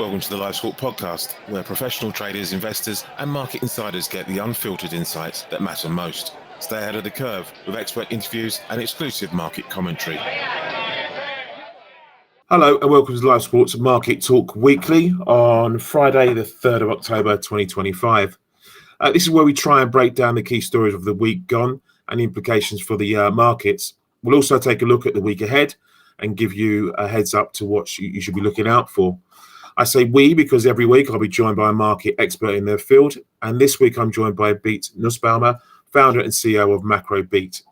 Welcome to the Live Squawk podcast, where professional traders, investors, and market insiders get the unfiltered insights that matter most. Stay ahead of the curve with expert interviews and exclusive market commentary. Hello and welcome to Live Squawk's Market Talk Weekly on Friday, the 3rd of October 2025. This is where we try and break down the key stories of the week gone and the implications for the markets. We'll also take a look at the week ahead and give you a heads up to what you should be looking out for. I say we because every week I'll be joined by a market expert in their field. And this week I'm joined by Beat Nussbaumer, founder and CEO of Macro Beat,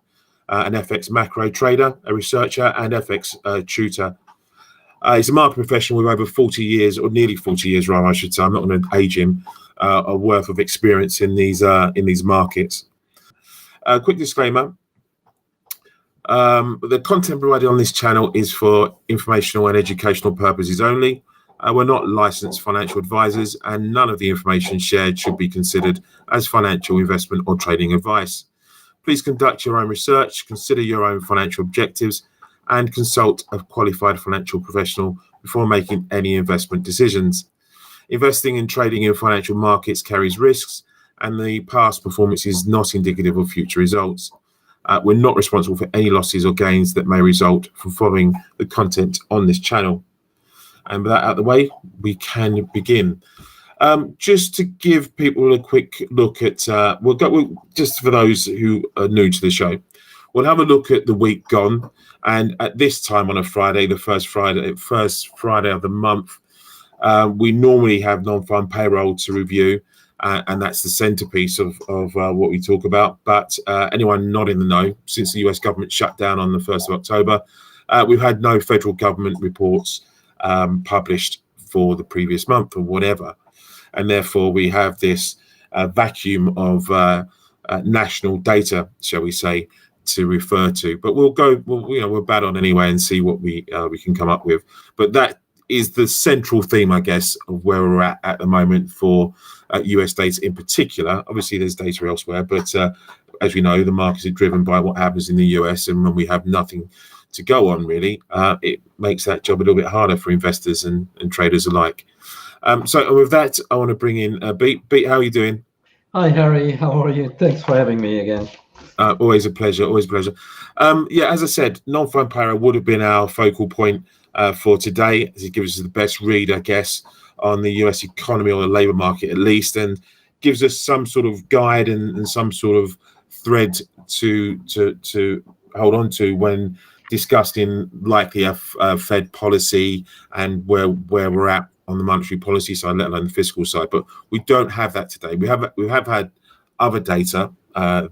an FX macro trader, a researcher and FX tutor. He's a market professional with over 40 years, or nearly 40 years rather, I should say. I'm not going to age him, a worth of experience in these markets. Quick disclaimer. The content provided on this channel is for informational and educational purposes only. We're not licensed financial advisors, and none of the information shared should be considered as financial investment or trading advice. Please conduct your own research, consider your own financial objectives, and consult a qualified financial professional before making any investment decisions. Investing and trading in financial markets carries risks, and the past performance is not indicative of future results. We're not responsible for any losses or gains that may result from following the content on this channel. And with that out of the way, we can begin. Just to give people a quick look at, just for those who are new to the show, we'll have a look at the week gone. And at this time on a Friday, the first Friday of the month, we normally have non-farm payroll to review. And that's the centerpiece of what we talk about. But anyone not in the know, since the US government shut down on the 1st of October, we've had no federal government reports published for the previous month or whatever, and therefore we have this vacuum of national data, shall we say, to refer to. But we'll bat on anyway and see what we can come up with. But that is the central theme, I guess, of where we're at the moment for US data in particular. Obviously, there's data elsewhere, but as we know, the markets are driven by what happens in the US, and when we have nothing to go on, really, it makes that job a little bit harder for investors and traders alike. So with that, I want to bring in Beat. Beat, how are you doing? Hi, Harry. How are you? Thanks for having me again. Always a pleasure. Always a pleasure. As I said, non-farm payroll would have been our focal point for today, as it gives us the best read, I guess, on the US economy or the labour market at least, and gives us some sort of guide and some sort of thread to hold on to when discussing likely a Fed policy and where we're at on the monetary policy side, let alone the fiscal side. But we don't have that today. We have had other data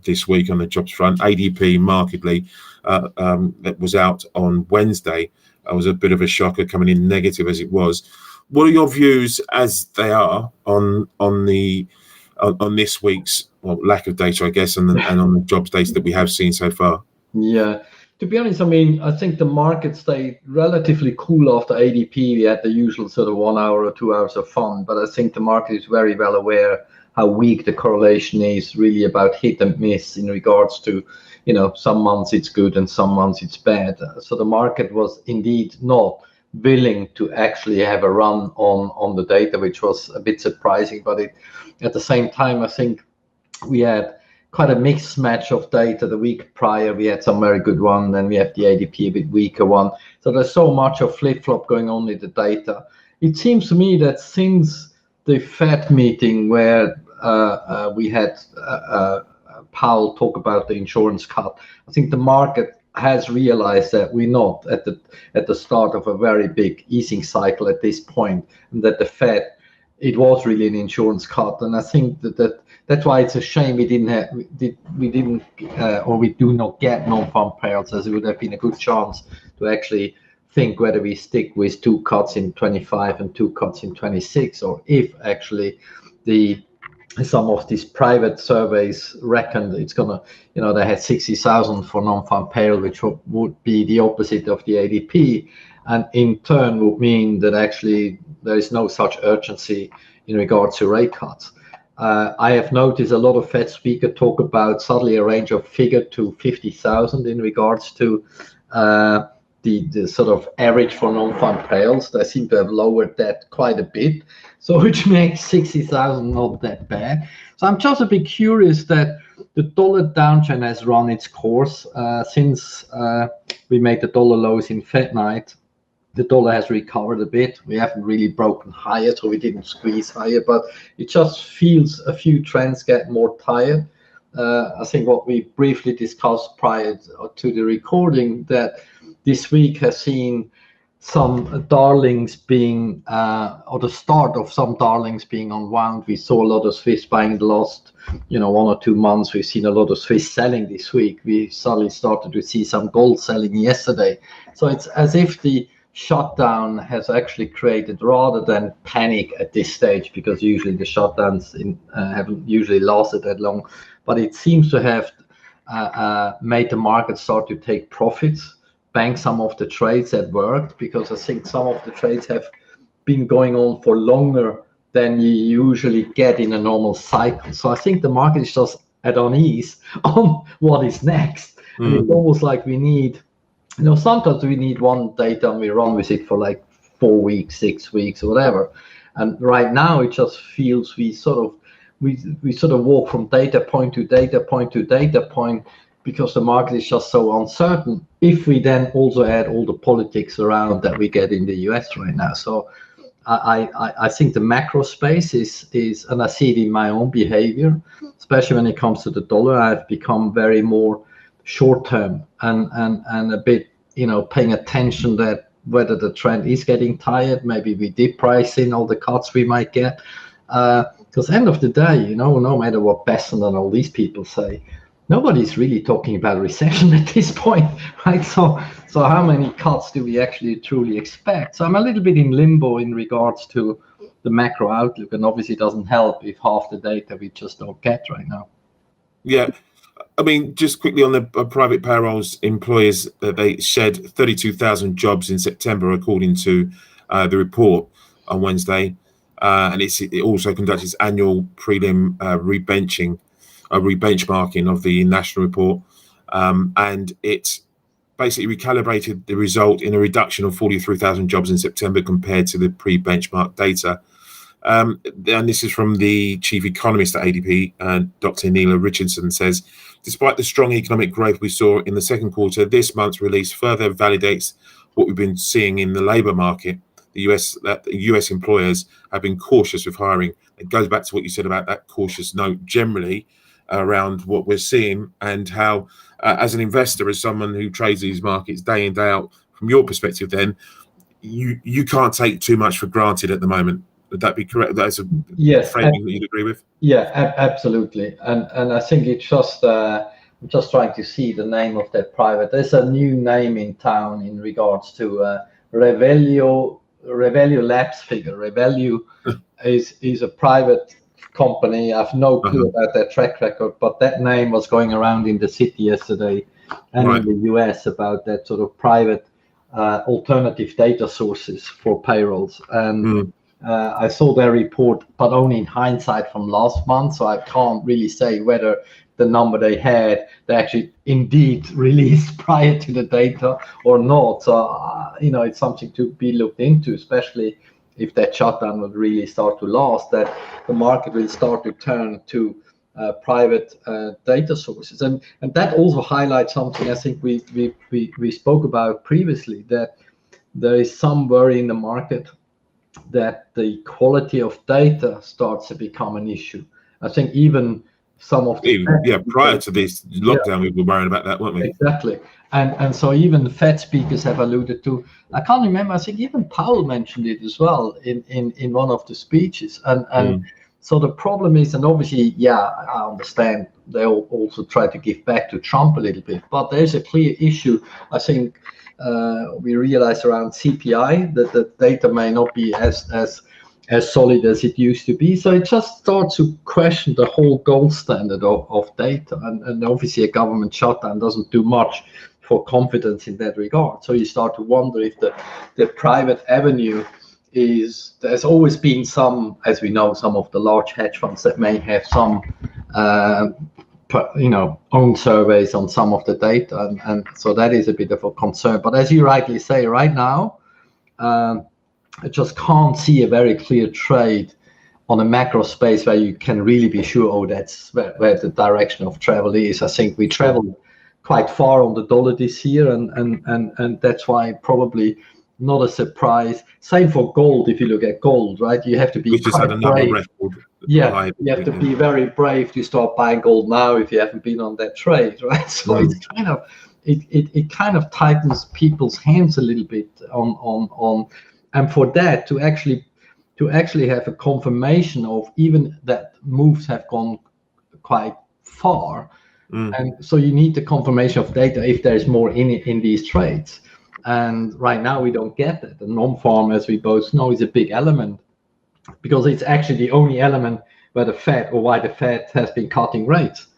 this week on the jobs front. ADP markedly that was out on Wednesday was a bit of a shocker, coming in negative as it was. What are your views, as they are, on this week's lack of data, I guess, and on the jobs data that we have seen so far? Yeah. To be honest, I think the market stayed relatively cool after ADP. We had the usual sort of 1 hour or 2 hours of fun, but I think the market is very well aware how weak the correlation is, really about hit and miss in regards to, some months it's good and some months it's bad. So the market was indeed not willing to actually have a run on the data, which was a bit surprising. But at the same time, I think we had quite a mixed match of data. The week prior, we had some very good one, then we have the ADP a bit weaker one. So there's so much of flip-flop going on with the data. It seems to me that since the Fed meeting where we had Powell talk about the insurance cut, I think the market has realized that we're not at the start of a very big easing cycle at this point, and that the Fed, it was really an insurance cut. And I think that's why it's a shame we do not get non-farm payrolls, as it would have been a good chance to actually think whether we stick with 2 cuts in 25 and 2 cuts in 26, or if actually some of these private surveys reckoned it's gonna, they had 60,000 for non-farm payroll, which would be the opposite of the ADP, and in turn would mean that actually there is no such urgency in regards to rate cuts. I have noticed a lot of Fed speakers talk about suddenly a range of figure to 50,000 in regards to the sort of average for non-farm payrolls. They seem to have lowered that quite a bit, so which makes 60,000 not that bad. So I'm just a bit curious that the dollar downtrend has run its course since we made the dollar lows in Fed night. The dollar has recovered a bit. We haven't really broken higher, so we didn't squeeze higher, but it just feels a few trends get more tired. I think what we briefly discussed prior to the recording, that this week has seen some darlings being, or the start of some darlings being unwound. We saw a lot of Swiss buying the last, 1 or 2 months. We've seen a lot of Swiss selling this week. We suddenly started to see some gold selling yesterday. So it's as if the shutdown has actually created, rather than panic at this stage, because usually the shutdowns haven't usually lasted that long, but it seems to have made the market start to take profits, bank some of the trades that worked, because I think some of the trades have been going on for longer than you usually get in a normal cycle. So I think the market is just at unease on what is next. And it's almost like we need, sometimes we need one data and we run with it for like 4 weeks, 6 weeks, or whatever. And right now it just feels we sort of walk from data point to data point to data point, because the market is just so uncertain. If we then also add all the politics around that we get in the US right now. So I think the macro space is, and I see it in my own behavior, especially when it comes to the dollar. I've become very more short term and a bit, paying attention that whether the trend is getting tired. Maybe we did price in all the cuts we might get. Because end of the day, no matter what Besson and all these people say, nobody's really talking about recession at this point, right? So how many cuts do we actually truly expect? So I'm a little bit in limbo in regards to the macro outlook, and obviously it doesn't help if half the data we just don't get right now. Yeah. I mean, just quickly on the private payrolls, employers, they shed 32,000 jobs in September, according to the report on Wednesday. And it also conducts its annual prelim rebenchmarking of the national report. And it basically recalibrated the result in a reduction of 43,000 jobs in September compared to the pre-benchmark data. And this is from the chief economist at ADP, Dr. Neela Richardson, says, despite the strong economic growth we saw in the second quarter, this month's release further validates what we've been seeing in the labour market. The US employers have been cautious with hiring. It goes back to what you said about that cautious note generally around what we're seeing, and how, as an investor, as someone who trades these markets day in, day out, from your perspective, then you can't take too much for granted at the moment. Would that be correct? That's a framing that you'd agree with? Yeah, absolutely. And I think it's just I'm just trying to see the name of that private. There's a new name in town in regards to Revelio Labs figure. Revelio is a private company. I have no clue about their track record, but that name was going around in the city yesterday and in the US about that sort of private alternative data sources for payrolls. And I saw their report, but only in hindsight from last month, so I can't really say whether the number they had, they actually indeed released prior to the data or not. So, it's something to be looked into, especially if that shutdown would really start to last, that the market will start to turn to private data sources. And that also highlights something I think we spoke about previously, that there is some worry in the market that the quality of data starts to become an issue. I think even some of the prior to this lockdown, we were worried about that, weren't we? Exactly. And so even the Fed speakers have alluded to, I can't remember, I think even Powell mentioned it as well in one of the speeches. And so the problem is, and obviously, I understand they also try to give back to Trump a little bit, but there's a clear issue. I think we realize around CPI that the data may not be as solid as it used to be. So it just starts to question the whole gold standard of data. And obviously a government shutdown doesn't do much for confidence in that regard. So you start to wonder if the private avenue there's always been some, as we know, some of the large hedge funds that may have some own surveys on some of the data, and so that is a bit of a concern. But as you rightly say, right now, I just can't see a very clear trade on a macro space where you can really be sure, oh, that's where the direction of travel is. I think we traveled quite far on the dollar this year, and that's why probably not a surprise. Same for gold. If you look at gold, right, you have to be quite brave. Record. Yeah, you have to be very brave to start buying gold now if you haven't been on that trade, right? So it's kind of it kind of tightens people's hands a little bit on and for that to actually have a confirmation of even that moves have gone quite far. And so you need the confirmation of data if there's more in these trades. And right now we don't get it. The non-farm, as we both know, is a big element because it's actually the only element where the Fed or why the Fed has been cutting rates.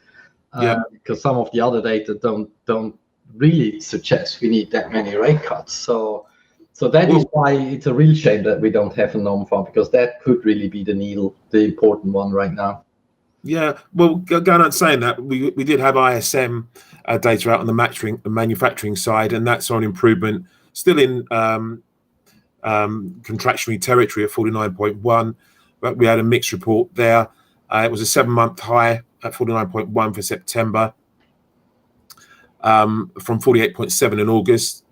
Because some of the other data don't really suggest we need that many rate cuts. So that is why it's a real shame that we don't have a non-farm, because that could really be the important one right now. Yeah, well, going on saying that, we did have ISM data out on the manufacturing side, and that's on improvement, still in contractionary territory at 49.1, but we had a mixed report there. It was a 7-month high at 49.1 for September, from 48.7 in August.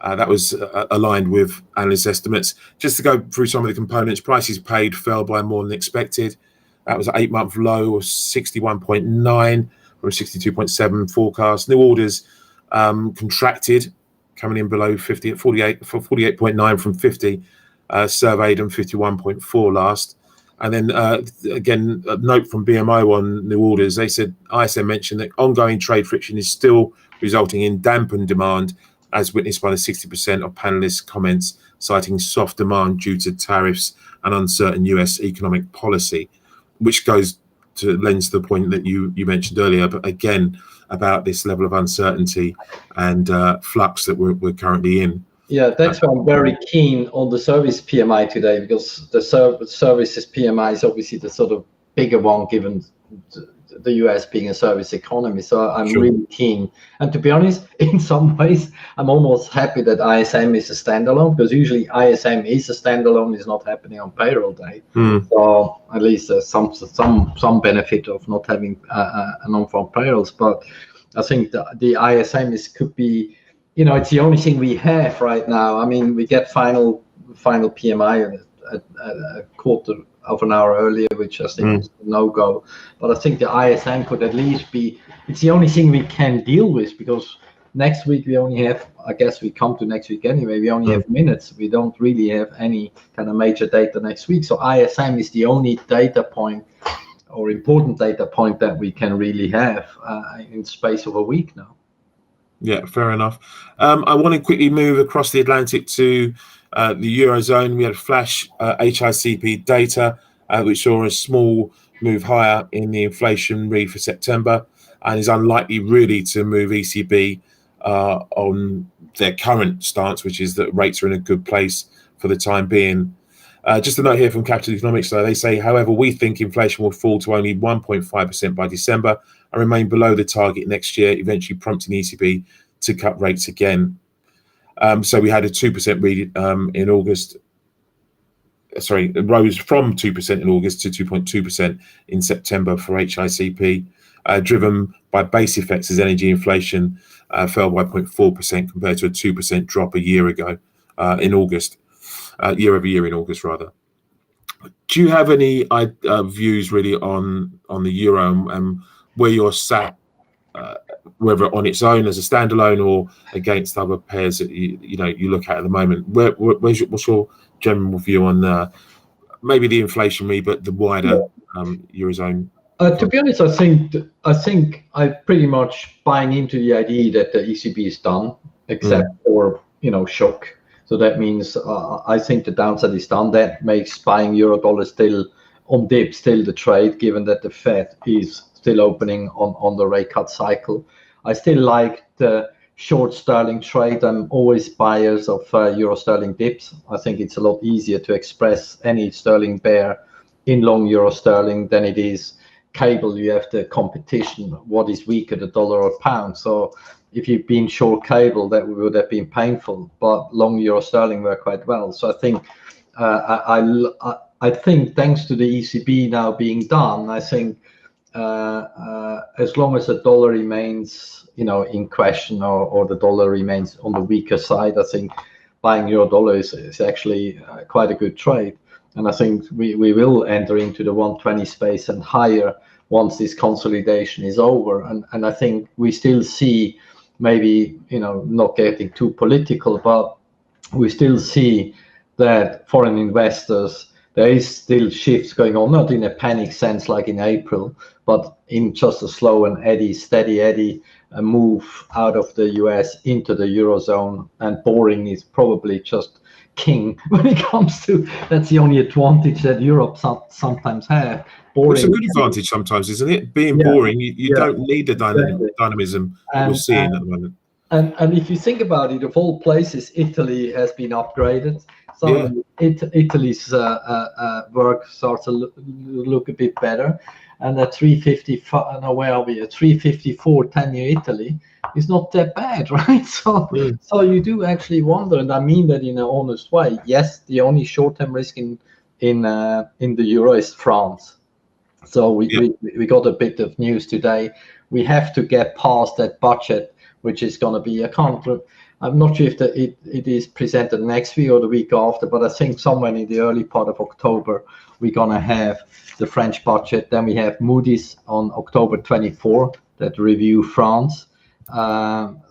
That was aligned with analyst estimates. Just to go through some of the components, prices paid fell by more than expected. That was an 8-month low of 61.9 from 62.7 forecast. New orders contracted, coming in below 50 at 48.9 from 50, surveyed, and 51.4 last. And then again, a note from BMO on new orders. They said, ISM mentioned that ongoing trade friction is still resulting in dampened demand, as witnessed by the 60% of panelists' comments citing soft demand due to tariffs and uncertain US economic policy, which lends to the point that you mentioned earlier, but again, about this level of uncertainty and flux that we're currently in. Yeah, that's why I'm very keen on the service PMI today, because the services PMI is obviously the sort of bigger one, given the US being a service economy. So I'm really keen. And to be honest, in some ways, I'm almost happy that ISM is a standalone, because usually ISM is a standalone, is not happening on payroll day. So at least there's some benefit of not having a non-farm payrolls. But I think the ISM could be, it's the only thing we have right now. I mean, we get final PMI a quarter of an hour earlier, which I think is a no-go. But I think the ISM could at least be, it's the only thing we can deal with, because next week we only have, I guess we come to next week anyway, we only have minutes. We don't really have any kind of major data next week. So ISM is the only data point or important data point that we can really have in space of a week now. Yeah, fair enough. I want to quickly move across the Atlantic to the Eurozone. We had flash HICP data, which saw a small move higher in the inflation read for September, and is unlikely really to move ECB on their current stance, which is that rates are in a good place for the time being. Just a note here from Capital Economics, though, they say, however, we think inflation will fall to only 1.5% by December and remain below the target next year, eventually prompting ECB to cut rates again. So we had a 2% read in August. Sorry, it rose from 2% in August to 2.2% in September for HICP, driven by base effects as energy inflation fell by 0.4% compared to a 2% drop a year ago in August, year over year in August, rather. Do you have any views really on the euro and where you're sat, whether on its own as a standalone or against other pairs that you look at the moment? What's your general view on maybe the inflation read, but the wider eurozone? To be honest, I think I'm pretty much buying into the idea that the ECB is done, except for shock. So that means I think the downside is done. That makes buying euro dollar still on dip, still the trade, given that the Fed is still opening on the rate cut cycle. I still like the short sterling trade. I'm always buyers of euro sterling dips. I think it's a lot easier to express any sterling bear in long euro sterling than it is cable, you have the competition. What is weaker, the dollar or pound? So if you've been short cable, that would have been painful, but long euro sterling work quite well. So I think I think thanks to the ECB now being done, I think as long as the dollar remains, in question, or the dollar remains on the weaker side, I think buying euro dollar is actually quite a good trade. And I think we will enter into the 120 space and higher once this consolidation is over. And I think we still see, maybe, not getting too political, but we still see that foreign investors, there is still shifts going on, not in a panic sense like in April, but in just a slow and steady eddy move out of the US into the Eurozone. And boring is probably just king when it comes to, that's the only advantage that Europe sometimes have. Boring. It's a good advantage sometimes, isn't it? Being boring, you don't need the dynamism that we're seeing at the moment. And if you think about it, of all places, Italy has been upgraded. So Italy's work starts to look a bit better. And at 355, now where are we? At 354 10-year Italy is not that bad, right? So you do actually wonder, and I mean that in an honest way. Yes, the only short-term risk in the euro is France. So we got a bit of news today. We have to get past that budget, which is going to be I'm not sure if it is presented next week or the week after, but I think somewhere in the early part of October, we're going to have the French budget. Then we have Moody's on October 24 that review France.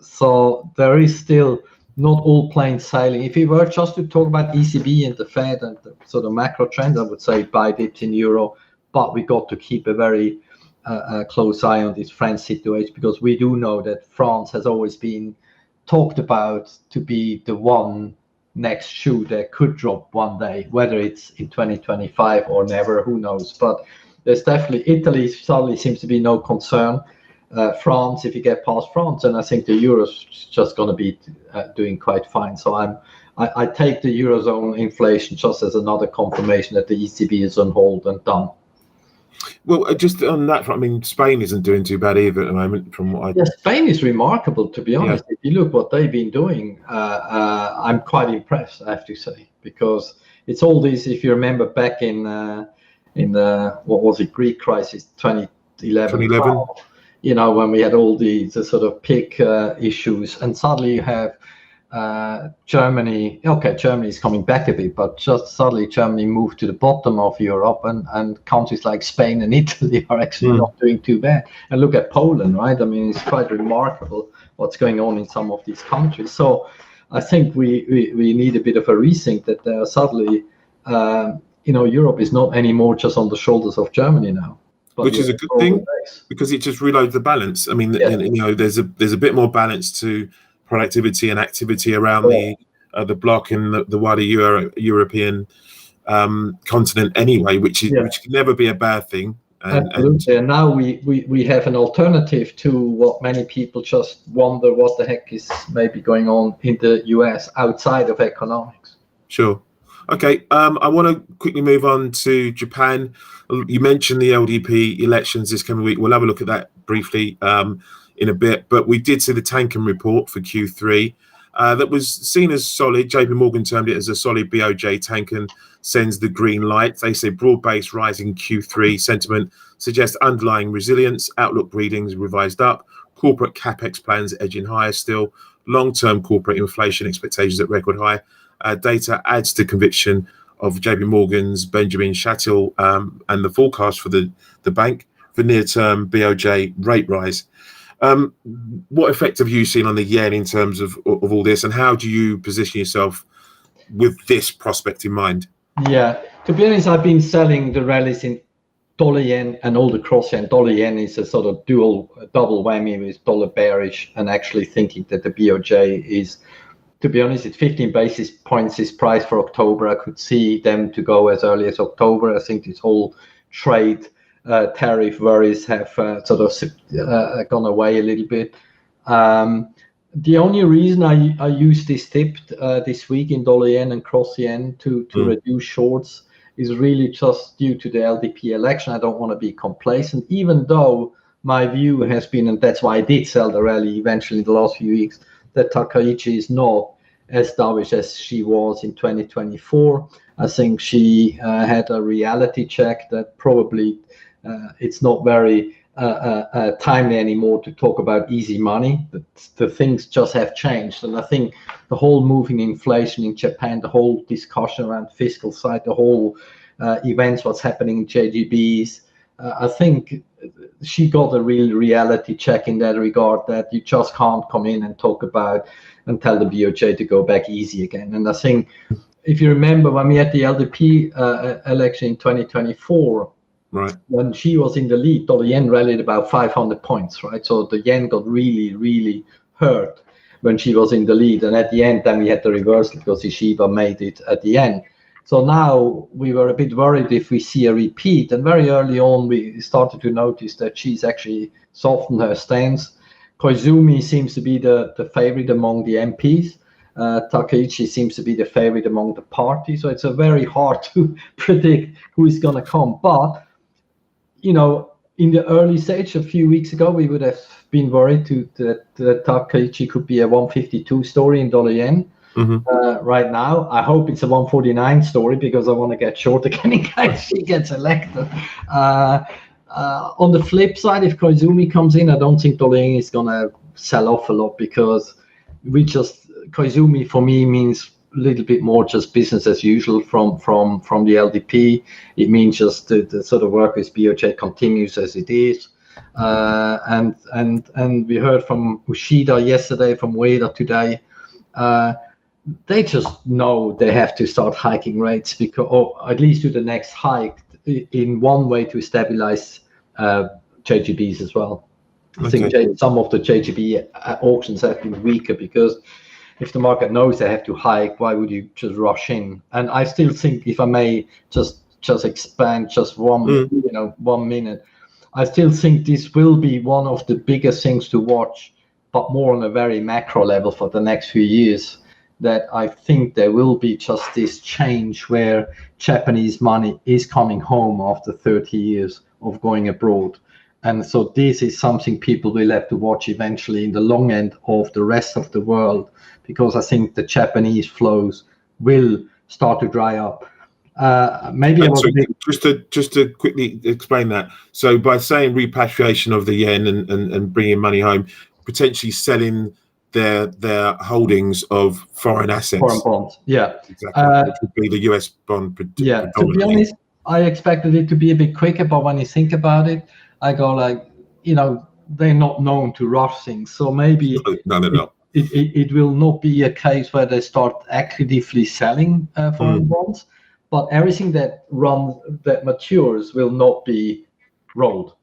So there is still not all plain sailing. If we were just to talk about ECB and the Fed and the sort of macro trends, I would say buy dips in euro, but we got to keep a very close eye on this French situation, because we do know that France has always been talked about to be the one next shoe that could drop one day, whether it's in 2025 or never, who knows. But there's definitely, Italy suddenly seems to be no concern. France, if you get past France, and I think the euro's just going to be doing quite fine. So I take the eurozone inflation just as another confirmation that the ECB is on hold and done. Well, just on that front, I mean, Spain isn't doing too bad either at the moment, from what I... Yeah, Spain is remarkable, to be honest. If you look what they've been doing, I'm quite impressed, I have to say, because it's all these, if you remember back in the, what was it, Greek crisis, 2011. When we had all the sort of peak issues, and suddenly you have Germany. Okay, Germany is coming back a bit, but just suddenly Germany moved to the bottom of Europe, and countries like Spain and Italy are actually not doing too bad. And look at Poland, right? I mean, it's quite remarkable what's going on in some of these countries. So I think we need a bit of a rethink that suddenly, Europe is not anymore just on the shoulders of Germany now. Which is a good thing, because it just reloads the balance. I mean, there's a bit more balance to productivity and activity around the bloc and the wider European continent anyway, which can never be a bad thing. Absolutely. And now we have an alternative to what many people just wonder what the heck is maybe going on in the US outside of economics. Sure. Okay. I want to quickly move on to Japan. You mentioned the LDP elections this coming week. We'll have a look at that briefly in a bit, but we did see the Tankan report for Q3 that was seen as solid. JP Morgan termed it as a solid BOJ. Tankan sends the green light. They say broad-based rising Q3 sentiment suggests underlying resilience. Outlook readings revised up. Corporate capex plans edging higher still. Long-term corporate inflation expectations at record high. Data adds to conviction of JP Morgan's Benjamin Shattil and the forecast for the bank for near-term BOJ rate rise. What effect have you seen on the yen in terms of all this, and how do you position yourself with this prospect in mind? Yeah, to be honest, I've been selling the rallies in dollar yen and all the cross yen. Dollar yen is a sort of double whammy with dollar bearish, and actually thinking that the BOJ is, to be honest, it's 15 basis points is price for October. I could see them to go as early as October. I think this whole trade tariff worries have sort of gone away a little bit. The only reason I used this tip this week in dollar yen and cross yen to reduce shorts is really just due to the LDP election. I don't want to be complacent, even though my view has been, and that's why I did sell the rally eventually in the last few weeks, that Takaichi is not as dovish as she was in 2024. I think she had a reality check that probably it's not very timely anymore to talk about easy money. The things just have changed. And I think the whole moving inflation in Japan, the whole discussion around fiscal side, the whole events, what's happening in JGBs, I think she got a real reality check in that regard, that you just can't come in and talk about and tell the BOJ to go back easy again. And I think if you remember when we had the LDP election in 2024, right, when she was in the lead, the yen rallied about 500 points, right? So the yen got really, really hurt when she was in the lead. And at the end, then we had the reversal because Ishiba made it at the end. So now we were a bit worried if we see a repeat. And very early on, we started to notice that she's actually softened her stance. Koizumi seems to be the favorite among the MPs. Takaichi seems to be the favorite among the party. So it's a very hard to predict who is going to come. But, you know, in the early stage, a few weeks ago, we would have been worried that Takaichi could be a 152 story in dollar yen. Mm-hmm. Right now, I hope it's a 149 story because I want to get short again in case she gets elected. On the flip side, if Koizumi comes in, I don't think dollar yen is going to sell off a lot because Koizumi for me means a little bit more just business as usual from the LDP. It means just the sort of work with BOJ continues as it is. And we heard from Ushida yesterday, from Ueda today. They just know they have to start hiking rates because, or at least do the next hike in one way to stabilize JGBs as well. I think some of the JGB auctions have been weaker because if the market knows they have to hike, why would you just rush in? And I still think, if I may just expand just one minute, I still think this will be one of the biggest things to watch, but more on a very macro level for the next few years. That I think there will be just this change where Japanese money is coming home after 30 years of going abroad. And so this is something people will have to watch eventually in the long end of the rest of the world, because I think the Japanese flows will start to dry up. Just to quickly explain that. So by saying repatriation of the yen and bringing money home, potentially selling their holdings of foreign assets, foreign bonds, yeah, exactly, which would be the US bond. Yeah, to be honest, I expected it to be a bit quicker, but when you think about it, I go like, they're not known to rush things, so maybe it will not be a case where they start actively selling foreign bonds, but everything that matures will not be rolled.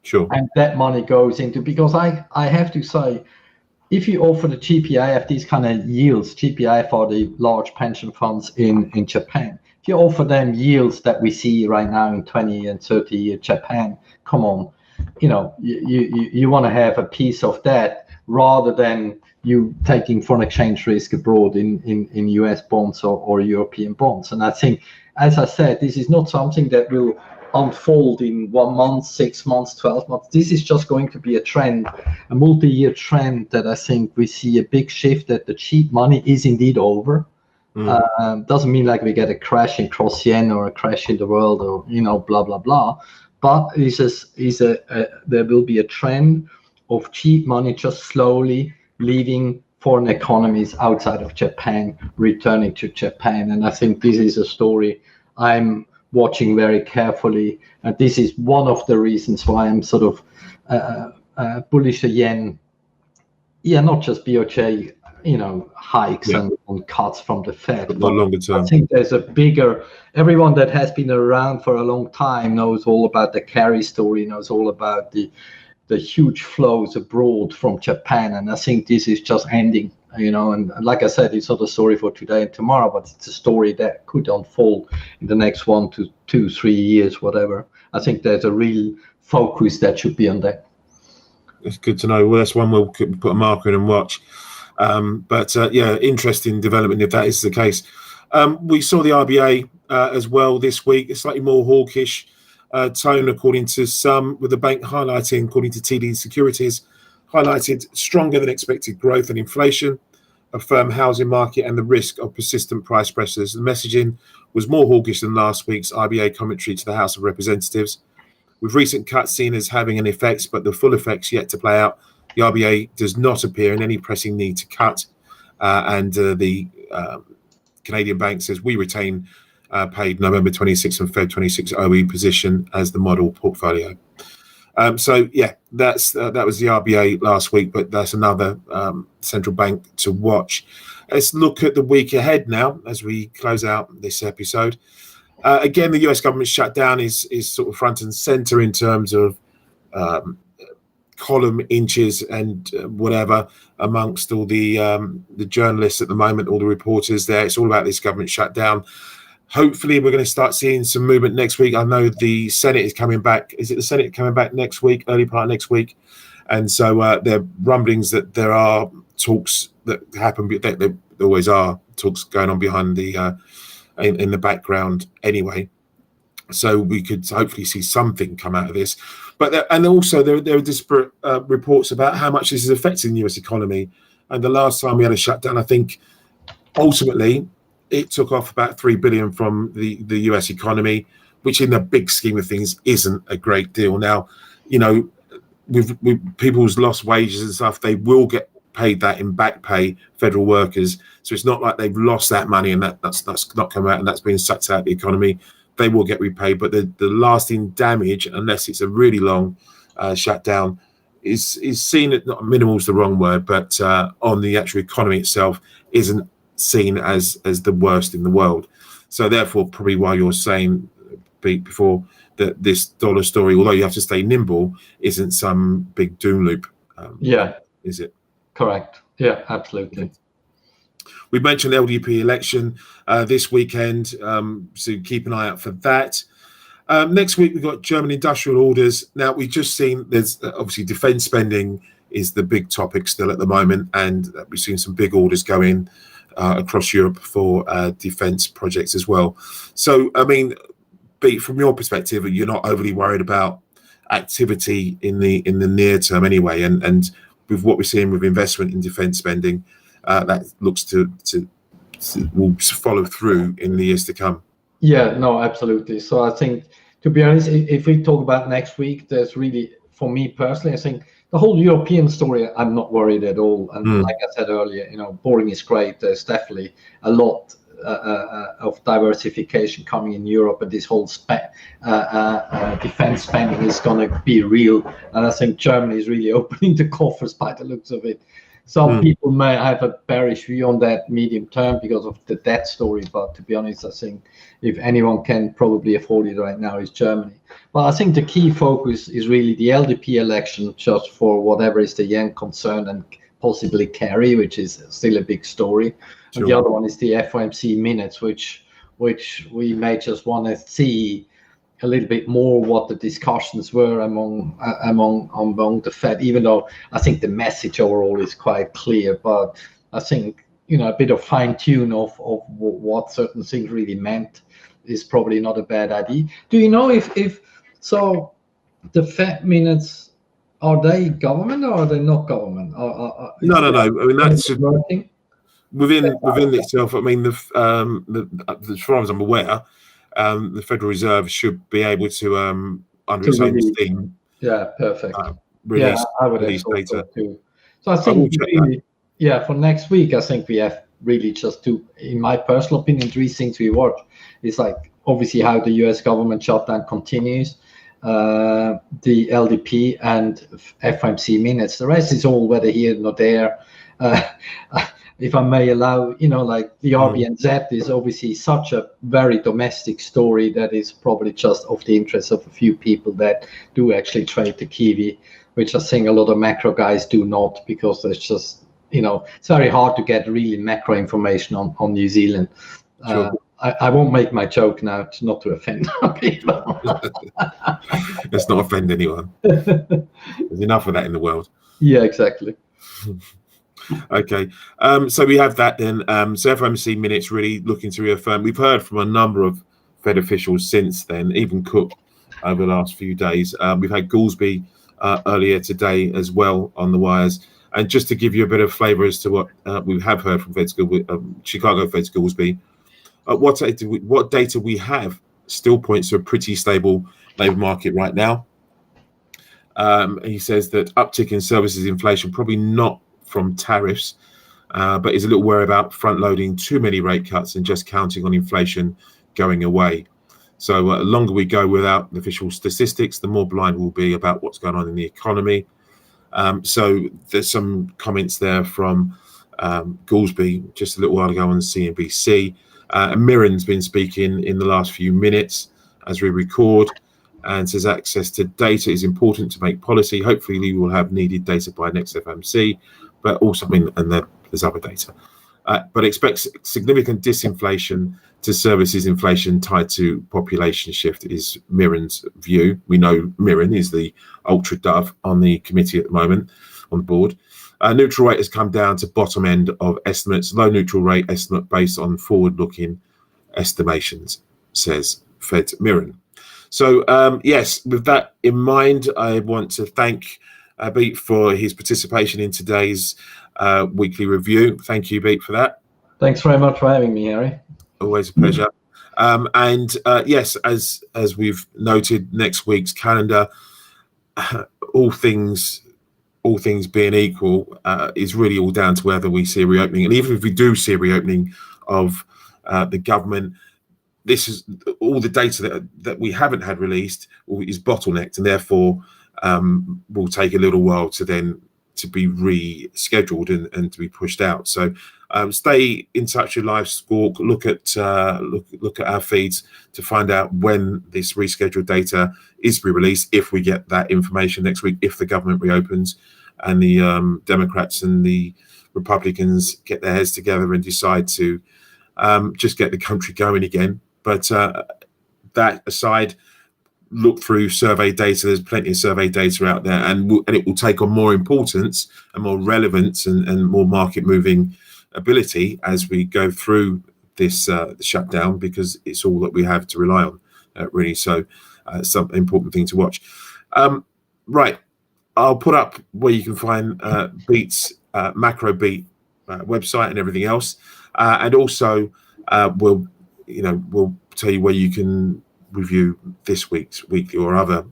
Sure. And that money goes into, because I have to say, if you offer the GPIF these kind of yields, GPIF are the large pension funds in Japan. If you offer them yields that we see right now in 20 and 30 year Japan, come on, you want to have a piece of that rather than you taking foreign exchange risk abroad in US bonds or European bonds. And I think, as I said, this is not something that will unfold in 1 month, 6 months, 12 months. This is just going to be a trend, a multi-year trend, that I think we see a big shift, that the cheap money is indeed over. Doesn't mean like we get a crash in cross yen or a crash in the world or blah blah blah, but there will be a trend of cheap money just slowly leaving foreign economies outside of Japan, returning to Japan. And I think this is a story I'm watching very carefully, and this is one of the reasons why I'm sort of bullish the yen. Yeah, not just BOJ, hikes and cuts from the Fed. But longer term, I think there's a bigger. Everyone that has been around for a long time knows all about the carry story, knows all about the huge flows abroad from Japan, and I think this is just ending. And like I said, it's not a story for today and tomorrow, but it's a story that could unfold in the next 1 to 2, 3 years, whatever. I think there's a real focus that should be on that. It's good to know. Well, that's one we'll put a marker in and watch. But interesting development if that is the case. We saw the RBA as well this week. A slightly more hawkish tone, according to some, with the bank highlighting, according to TD Securities, highlighted stronger than expected growth and inflation, a firm housing market, and the risk of persistent price pressures. The messaging was more hawkish than last week's IBA commentary to the House of Representatives, with recent cuts seen as having an effect, but the full effects yet to play out. The RBA does not appear in any pressing need to cut, and the Canadian bank says we retain paid November 26 and Feb 26 OE position as the model portfolio. So yeah, that was the RBA last week, but that's another central bank to watch. Let's look at the week ahead now as we close out this episode. Again, the US government shutdown is sort of front and center in terms of column inches and whatever amongst all the journalists at the moment, all the reporters there. It's all about this government shutdown. Hopefully, we're going to start seeing some movement next week. I know the Senate is coming back. Is it the Senate coming back next week, early part of next week? And so there are rumblings that there are talks that happen. There always are talks going on behind the in the background anyway. So we could hopefully see something come out of this. But and also there are disparate reports about how much this is affecting the US economy. And the last time we had a shutdown, I think ultimately it took off about $3 billion from the US economy, which in the big scheme of things isn't a great deal. Now, you know, with people's lost wages and stuff, they will get paid that in back pay, federal workers. So it's not like they've lost that money and that's not come out and that's being sucked out of the economy. They will get repaid, but the lasting damage, unless it's a really long shutdown, is seen at, not minimal is the wrong word, but on the actual economy itself isn't seen as the worst in the world. So therefore, probably why you're saying, Pete, before, that this dollar story, although you have to stay nimble, isn't some big doom loop. Is it? Correct. Yeah, absolutely. We mentioned the LDP election this weekend, so keep an eye out for that. Next week, we've got German industrial orders. Now, we've just seen there's obviously defence spending is the big topic still at the moment, and we've seen some big orders go in across Europe for defence projects as well. So, I mean, Pete, from your perspective, you're not overly worried about activity in the near term anyway, and with what we're seeing with investment in defence spending, that looks to will follow through in the years to come. Yeah, no, absolutely. So I think, to be honest, if we talk about next week, there's really, for me personally, I think the whole European story, I'm not worried at all. And like I said earlier, you know, boring is great. There's definitely a lot of diversification coming in Europe, and this whole defense spending is going to be real. And I think Germany is really opening the coffers by the looks of it. Some people may have a bearish view on that medium term because of the debt story, but to be honest, I think if anyone can probably afford it right now is Germany. But I think the key focus is really the LDP election, just for whatever is the yen concern and possibly carry, which is still a big story. Sure. And the other one is the FOMC minutes, which we may just want to see a little bit more what the discussions were among the Fed, even though I think the message overall is quite clear. But I think, you know, a bit of fine tune of what certain things really meant is probably not a bad idea. Do you know if so the Fed minutes, are they government or are they not government? No. I mean, that's working within itself. I mean, as far as I'm aware, the Federal Reserve should be able to, under its own steam, perfect. Release I would release data. So too. So I think really, for next week, I think we have really just two, in my personal opinion, three things we watch. It's like obviously how the US government shutdown continues, the LDP and FOMC minutes. The rest is all whether here or there. If I may allow, you know, like the RBNZ is obviously such a very domestic story that is probably just of the interest of a few people that do actually trade the Kiwi, which I think a lot of macro guys do not, because there's just, you know, it's very hard to get really macro information on New Zealand. Sure. I won't make my joke now, not to offend people. Let's not offend anyone. There's enough of that in the world. Yeah, exactly. Okay, so we have that then. So FOMC minutes really looking to reaffirm. We've heard from a number of Fed officials since then, even Cook over the last few days. We've had Goolsbee earlier today as well on the wires. And just to give you a bit of flavour as to what we have heard from Chicago Fed's Goolsbee, what data we have still points to a pretty stable labour market right now. He says that uptick in services inflation, probably not from tariffs, but is a little worried about front-loading too many rate cuts and just counting on inflation going away. So the longer we go without the official statistics, the more blind we'll be about what's going on in the economy. So there's some comments there from Goolsbee just a little while ago on CNBC. Mirren's been speaking in the last few minutes as we record, and says access to data is important to make policy. Hopefully we will have needed data by next FOMC, but also, and there's other data. But expects significant disinflation to services inflation tied to population shift is Mirren's view. We know Mirren is the ultra dove on the committee at the moment, on the board. Neutral rate has come down to bottom end of estimates. Low neutral rate estimate based on forward-looking estimations, says Fed Mirren. So yes, with that in mind, I want to thank Beat for his participation in today's weekly review. Thank you, Beat, for that. Thanks very much for having me, Harry. Always a pleasure. And yes, as we've noted, next week's calendar, all things being equal, is really all down to whether we see a reopening. And even if we do see a reopening of the government, this is all the data that we haven't had released is bottlenecked, and therefore will take a little while to be rescheduled and to be pushed out. So stay in touch with Live Squawk. Look at our feeds to find out when this rescheduled data is to be released, if we get that information next week, if the government reopens and the Democrats and the Republicans get their heads together and decide to just get the country going again. But that aside, look through survey data. There's plenty of survey data out there, and it will take on more importance and more relevance and more market moving ability as we go through this shutdown, because it's all that we have to rely on, really. So some important thing to watch. Right, I'll put up where you can find Beat's macro Beat website and everything else, and also we'll tell you where you can review this week's weekly or other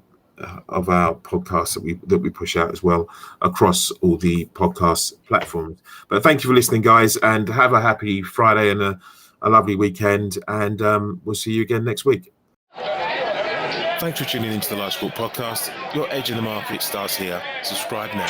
of our podcasts that we push out as well across all the podcast platforms. But thank you for listening, guys, and have a happy Friday and a lovely weekend, and we'll see you again next week. Thanks for tuning into the Live Squawk podcast. Your edge in the market starts here. Subscribe now.